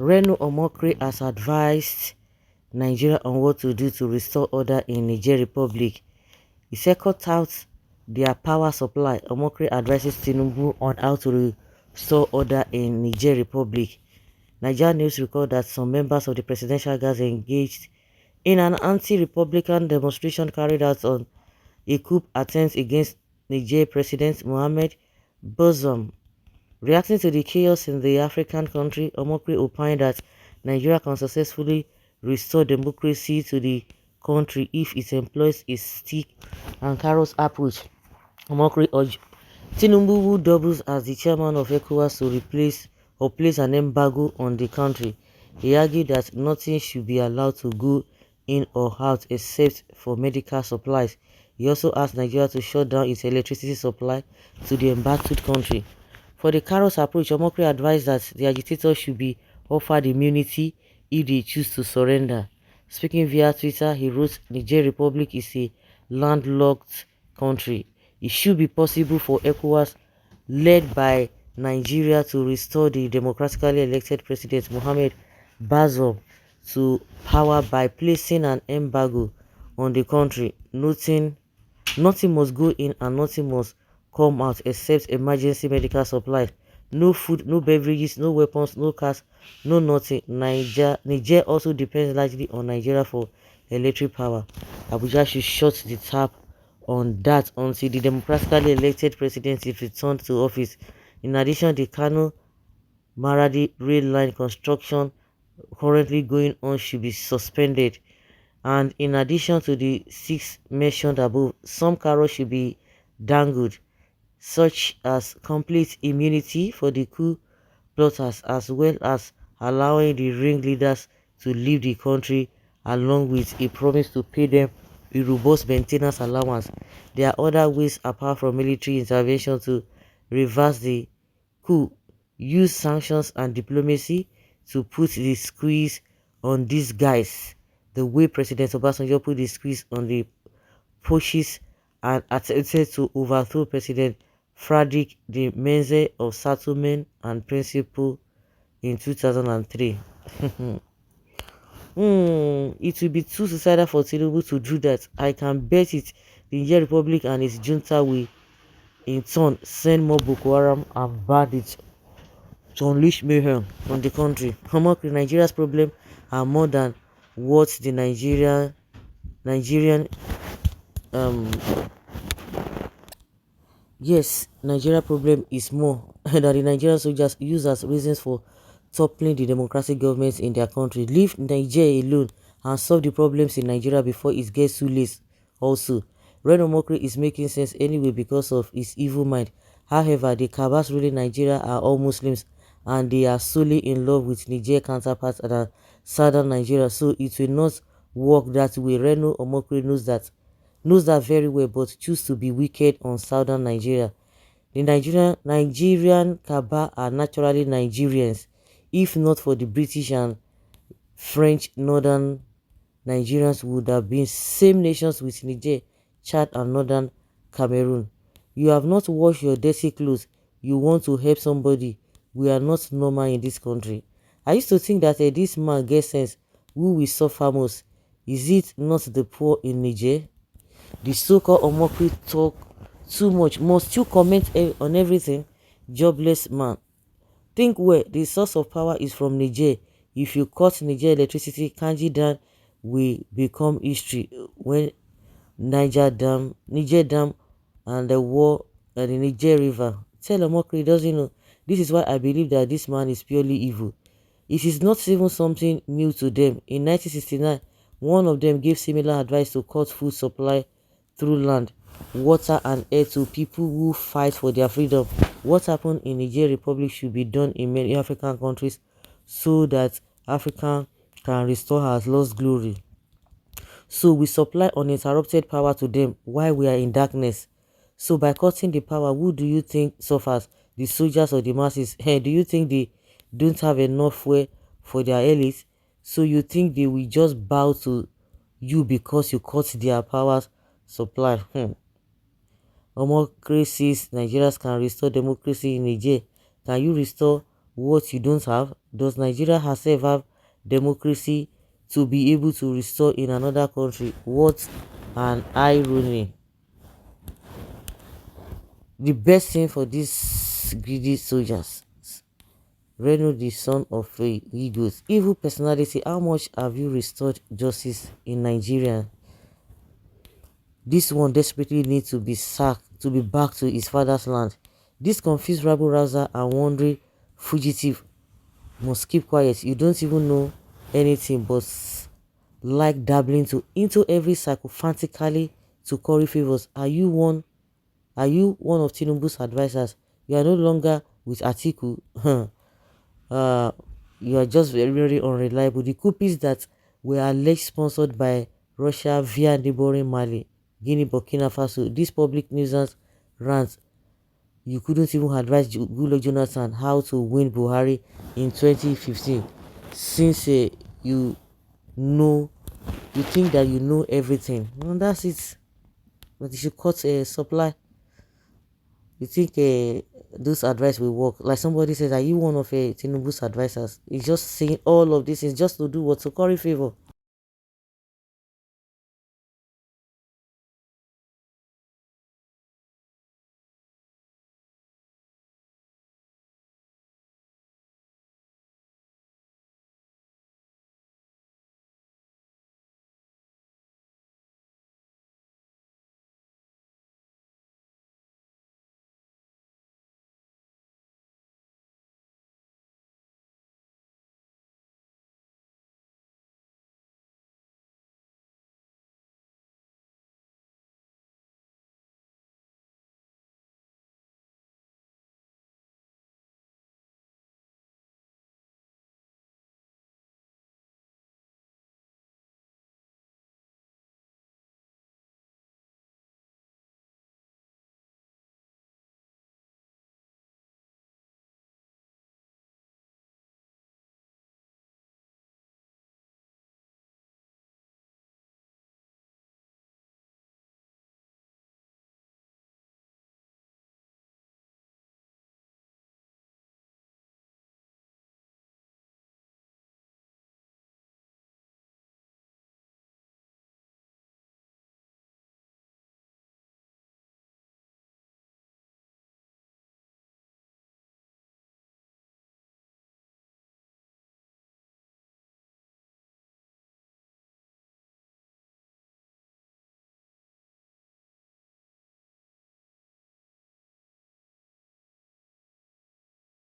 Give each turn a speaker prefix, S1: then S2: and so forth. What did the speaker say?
S1: Reno has advised Nigeria on what to do to restore order in Niger Republic. He said cut out their power supply. Omokri advises Tinubu on how to restore order in Niger Republic. Nigeria news record that some members of the presidential guards engaged in an anti-republican demonstration carried out on a coup attempt against Niger President Mohamed Bazoum. Reacting to the chaos in the African country, Omokri opined that Nigeria can successfully restore democracy to the country if it employs a stick and carrots approach. Omokri urged Tinubu, who doubles as the chairman of ECOWAS, to place an embargo on the country. He argued that nothing should be allowed to go in or out except for medical supplies. He also asked Nigeria to shut down its electricity supply to the embattled country. For the carrots approach, Omokri advised that the agitators should be offered immunity if they choose to surrender. Speaking via Twitter, he wrote, Niger Republic is a landlocked country. It should be possible for ECOWAS, led by Nigeria, to restore the democratically elected President Mohamed Bazoum to power by placing an embargo on the country. Nothing must go in and nothing must come out except emergency medical supplies. No food, no beverages, no weapons, no cars, no nothing. Niger also depends largely on Nigeria for electric power. Abuja should shut the tap on that until the democratically elected president is returned to office. In addition, the Kano Maradi rail line construction currently going on should be suspended. And in addition to the 6 mentioned above, some carrots should be dangled, such as complete immunity for the coup plotters, as well as allowing the ringleaders to leave the country, along with a promise to pay them a robust maintenance allowance. There are other ways apart from military intervention to reverse the coup. Use sanctions and diplomacy to put the squeeze on these guys, the way President Obasanjo put the squeeze on the pushes and attempted to overthrow President Frederick the Menze of Settlement and Principle in 2003. It will be too suicidal for Tinubu to do that. I can bet it the Niger Republic and its junta will in turn send more Boko Haram and bandits to unleash mayhem on the country. Nigeria's problem are more than what the Nigerian Nigeria problem is more that the Nigerian soldiers use as reasons for toppling the democratic governments in their country. Leave Niger alone and solve the problems in Nigeria before it gets too late. Also, Reno Mokri is making sense anyway because of his evil mind. However, the cabals ruling Nigeria are all Muslims and they are solely in love with Niger counterparts and southern Nigeria, so it will not work that way. Reno Omokri knows that very well, but choose to be wicked on southern Nigeria. The Nigerian cabal are naturally Nigerians. If not for the British and French, northern Nigerians would have been same nations with Niger, Chad and northern Cameroon. You have not washed your dirty clothes. You want to help somebody. We are not normal in this country. I used to think that this man gets sense. Who will suffer most? Is it not the poor in Niger? The so-called Omokri talk too much. Must you comment on everything? Jobless man. Think well. The source of power is from Niger. If you cut Niger electricity, Kanji Dam will become history. When Niger Dam and the war at the Niger River. Tell Omokri doesn't know. This is why I believe that this man is purely evil. It is not even something new to them. In 1969, one of them gave similar advice to cut food supply through land, water and air to people who fight for their freedom. What happened in Niger Republic should be done in many African countries so that Africa can restore her lost glory. So we supply uninterrupted power to them while we are in darkness. So by cutting the power, who do you think suffers? The soldiers or the masses? Hey, do you think they don't have enough fuel for their elites? So you think they will just bow to you because you cut their power supply? Democracies, Nigerians can restore democracy in Niger. Can you restore what you don't have? Does Nigeria herself have democracy to be able to restore in another country? What an irony. The best thing for these greedy soldiers, Reno, the son of a eagles, evil personality, how much have you restored justice in Nigeria? This one desperately needs to be sacked, to be back to his father's land. This confused rabble-rouser and wandering fugitive must keep quiet. You don't even know anything but like dabbling into every sycophantically to curry favors. Are you one of Tinubu's advisors? You are no longer with Atiku. You are just very, very unreliable. The coups that were alleged sponsored by Russia via neighboring Mali, Guinea, Burkina Faso, this public nuisance rant, you couldn't even advise Goodluck Jonathan how to win Buhari in 2015. Since you think that you know everything, well, that's it. But you should cut supply. You think those advice will work? Like somebody says, are you one of Tinubu's advisors? He's just saying all of this is just to do what? To curry favor.